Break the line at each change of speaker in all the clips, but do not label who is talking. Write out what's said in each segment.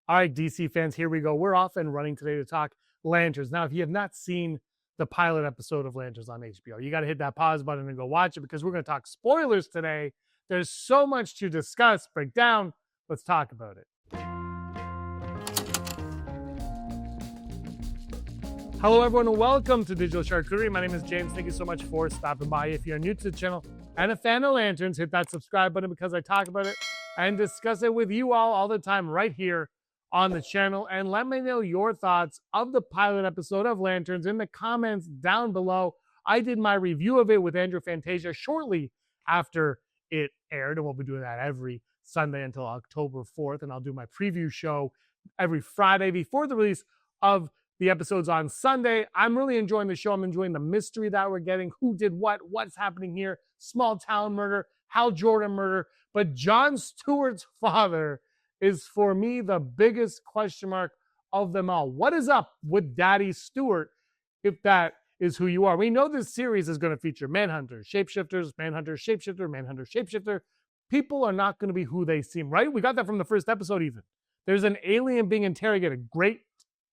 All right, DC fans, here we go. We're off and running today to talk Lanterns. Now, if you have not seen the pilot episode of Lanterns on HBO, you got to hit that pause button and go watch it because we're going to talk spoilers today. There's so much to discuss, break down. Let's talk about it. Hello, everyone, and welcome to Digital Charcuterie. My name is James. Thank you so much for stopping by. If you're new to the channel and a fan of Lanterns, hit that subscribe button because I talk about it and discuss it with you all the time right here on the channel. And let me know your thoughts of the pilot episode of Lanterns in the comments down below. I did my review of it with Andrew Fantasia shortly after it aired, and we'll be doing that every Sunday until October 4th. And I'll do my preview show every Friday before the release of the episodes on Sunday. I'm really enjoying the show. I'm enjoying the mystery that we're getting. Who did what's happening here, small town murder, Hal Jordan murder. But John Stewart's father is, for me, the biggest question mark of them all. What is up with Daddy Stewart, if that is who you are? We know this series is going to feature Manhunter, shapeshifters, Manhunter, shapeshifter, Manhunter, shapeshifter. People are not going to be who they seem, right? We got that from the first episode even. There's an alien being interrogated. Great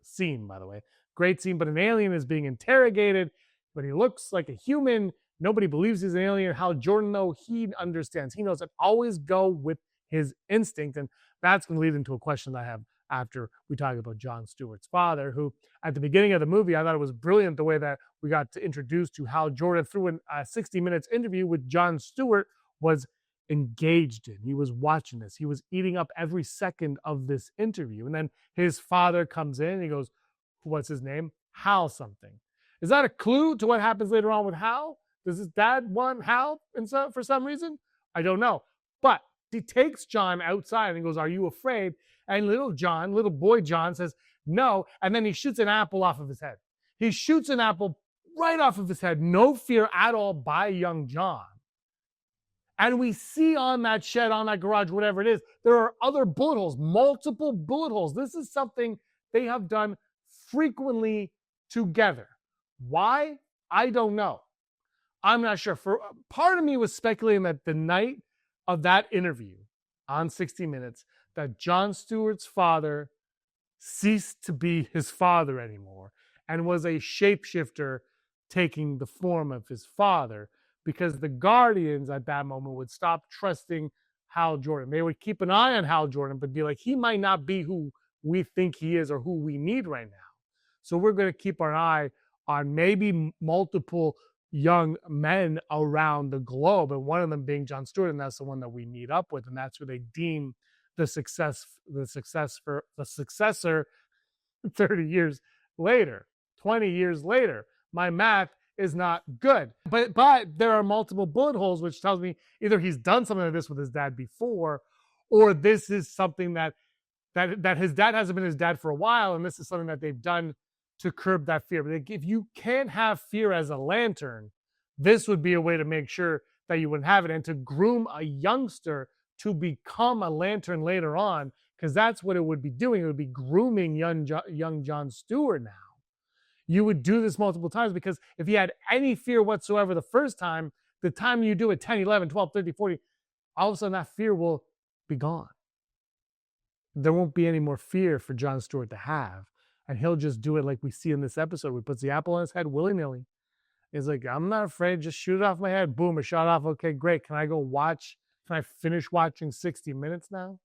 scene, by the way. Great scene, but an alien is being interrogated, but he looks like a human. Nobody believes he's an alien. Hal Jordan, though, he understands. He knows that always go with his instinct, and that's going to lead into a question that I have after we talk about John Stewart's father, who at the beginning of the movie, I thought it was brilliant the way that we got to introduce to Hal Jordan through a 60 Minutes interview with John Stewart was engaged in. He was watching this. He was eating up every second of this interview. And then his father comes in and he goes, what's his name? Hal something. Is that a clue to what happens later on with Hal? Does his dad want Hal for some reason? I don't know. But he takes John outside and goes, are you afraid? And little boy John says, no. And then he shoots an apple off of his head. He shoots an apple right off of his head. No fear at all by young John. And we see on that shed, on that garage, whatever it is, there are other bullet holes, multiple bullet holes. This is something they have done frequently together. Why? I don't know. I'm not sure. Part of me was speculating that the night of that interview on 60 Minutes, that John Stewart's father ceased to be his father anymore and was a shapeshifter taking the form of his father, because the Guardians at that moment would stop trusting Hal Jordan. They would keep an eye on Hal Jordan, but be like, he might not be who we think he is or who we need right now. So we're going to keep our eye on maybe multiple young men around the globe, and one of them being John Stewart, and that's the one that we meet up with, and that's who they deem the successor 30 years later, 20 years later. My math is not good, but there are multiple bullet holes, which tells me either he's done something like this with his dad before, or this is something that his dad hasn't been his dad for a while, and this is something that they've done to curb that fear. But if you can't have fear as a lantern, this would be a way to make sure that you wouldn't have it, and to groom a youngster to become a lantern later on, because that's what it would be doing. It would be grooming young John Stewart now. You would do this multiple times, because if he had any fear whatsoever the first time, the time you do it 10, 11, 12, 13, 40, all of a sudden that fear will be gone. There won't be any more fear for John Stewart to have. And he'll just do it like we see in this episode. He puts the apple on his head willy-nilly. He's like, I'm not afraid. Just shoot it off my head. Boom, it shot off. Okay, great. Can I finish watching 60 Minutes now?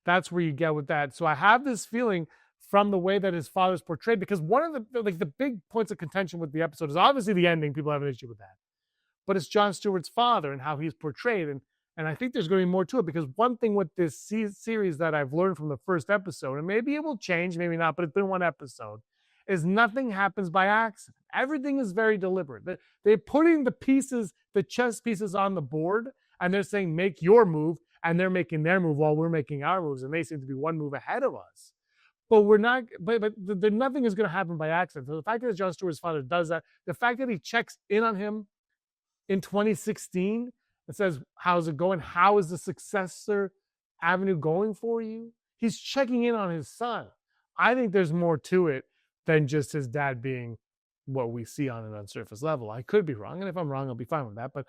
That's where you get with that. So I have this feeling from the way that his father's portrayed, because one of the big points of contention with the episode is obviously the ending. People have an issue with that. But it's John Stewart's father and how he's portrayed. And I think there's going to be more to it, because one thing with this series that I've learned from the first episode, and maybe it will change, maybe not, but it's been one episode, is nothing happens by accident. Everything is very deliberate. They're putting the chess pieces on the board, and they're saying, make your move, and they're making their move while we're making our moves, and they seem to be one move ahead of us. But we're not. But nothing is going to happen by accident. So the fact that John Stewart's father does that, the fact that he checks in on him in 2016 and says, how's it going? How is the successor avenue going for you? He's checking in on his son. I think there's more to it than just his dad being what we see on an unsurface level. I could be wrong, and if I'm wrong, I'll be fine with that. But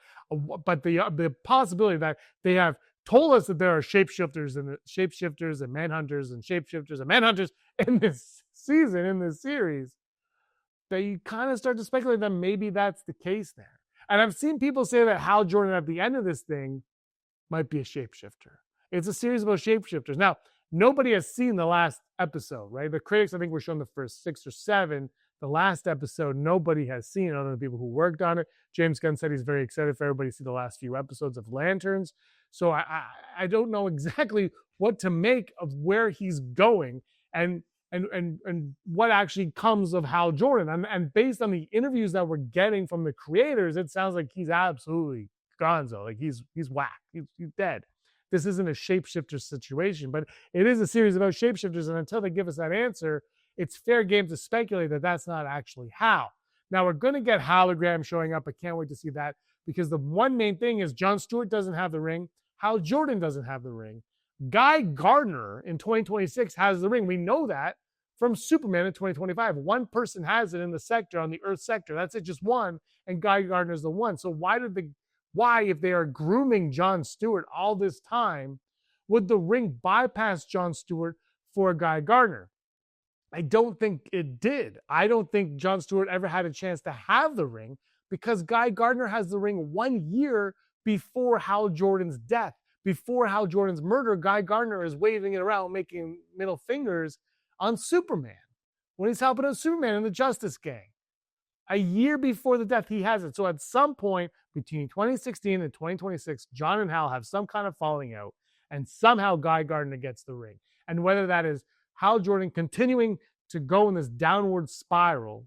the possibility that they have told us that there are shapeshifters and manhunters and shapeshifters and manhunters in this season, in this series, that you kind of start to speculate that maybe that's the case there. And I've seen people say that Hal Jordan at the end of this thing might be a shapeshifter. It's a series about shapeshifters. Now, nobody has seen the last episode, right? The critics, I think, were shown the first 6 or 7. The last episode, nobody has seen other than the people who worked on it. James Gunn said he's very excited for everybody to see the last few episodes of Lanterns. So I don't know exactly what to make of where he's going and what actually comes of Hal Jordan. And based on the interviews that we're getting from the creators, it sounds like he's absolutely gonzo. Like he's whacked. He's dead. This isn't a shapeshifter situation, but it is a series about shapeshifters. And until they give us that answer, it's fair game to speculate that that's not actually Hal. Now, we're going to get holograms showing up. I can't wait to see that, because the one main thing is John Stewart doesn't have the ring. Hal Jordan doesn't have the ring. Guy Gardner in 2026 has the ring. We know that from Superman in 2025. One person has it in the sector, on the Earth sector. That's it, just one, and Guy Gardner's the one. So why, if they are grooming John Stewart all this time, would the ring bypass John Stewart for Guy Gardner? I don't think it did. I don't think John Stewart ever had a chance to have the ring, because Guy Gardner has the ring 1 year before Hal Jordan's death. Before Hal Jordan's murder, Guy Gardner is waving it around, making middle fingers on Superman when he's helping out Superman in the Justice Gang. A year before the death, he has it. So at some point between 2016 and 2026, John and Hal have some kind of falling out, and somehow Guy Gardner gets the ring. And whether that is Hal Jordan continuing to go in this downward spiral,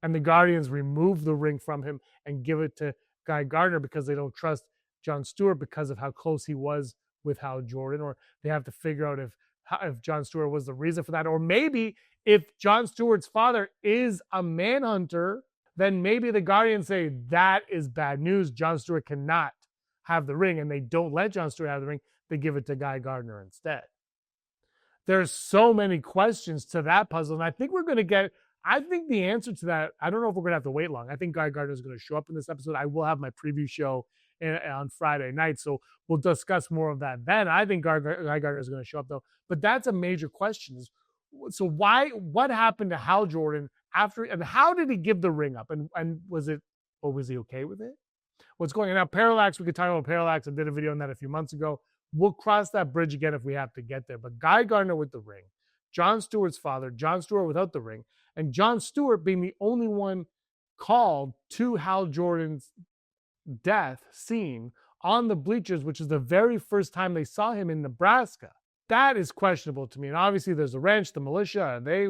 and the Guardians remove the ring from him and give it to Guy Gardner because they don't trust John Stewart because of how close he was with Hal Jordan, or they have to figure out if John Stewart was the reason for that, or maybe if John Stewart's father is a Manhunter, then maybe the Guardians say that is bad news. John Stewart cannot have the ring, and they don't let John Stewart have the ring. They give it to Guy Gardner instead. There's so many questions to that puzzle, and I think we're going to get, I think the answer to that, I don't know if we're going to have to wait long. I think Guy Gardner is going to show up in this episode. I will have my preview show on Friday night, so we'll discuss more of that then. I think Guy Gardner is going to show up, though. But that's a major question. So what happened to Hal Jordan after, and how did he give the ring up? And was he okay with it? What's going on now? Parallax, we could talk about Parallax. I did a video on that a few months ago. We'll cross that bridge again if we have to get there. But Guy Gardner with the ring, John Stewart's father, John Stewart without the ring, and John Stewart being the only one called to Hal Jordan's death scene on the bleachers, which is the very first time they saw him in Nebraska. That is questionable to me. And obviously there's the ranch, the militia. Are they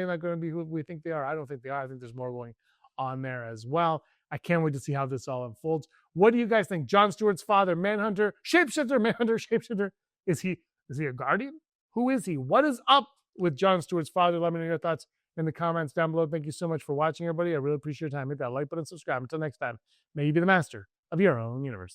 not going to be who we think they are? I don't think they are. I think there's more going on there as well. I can't wait to see how this all unfolds. What do you guys think? John Stewart's father, Manhunter, shapeshifter, Manhunter, shapeshifter. Is he a Guardian? Who is he? What is up with John Stewart's father? Let me know your thoughts in the comments down below. Thank you so much for watching, everybody. I really appreciate your time. Hit that like button, subscribe. Until next time, may you be the master of your own universe.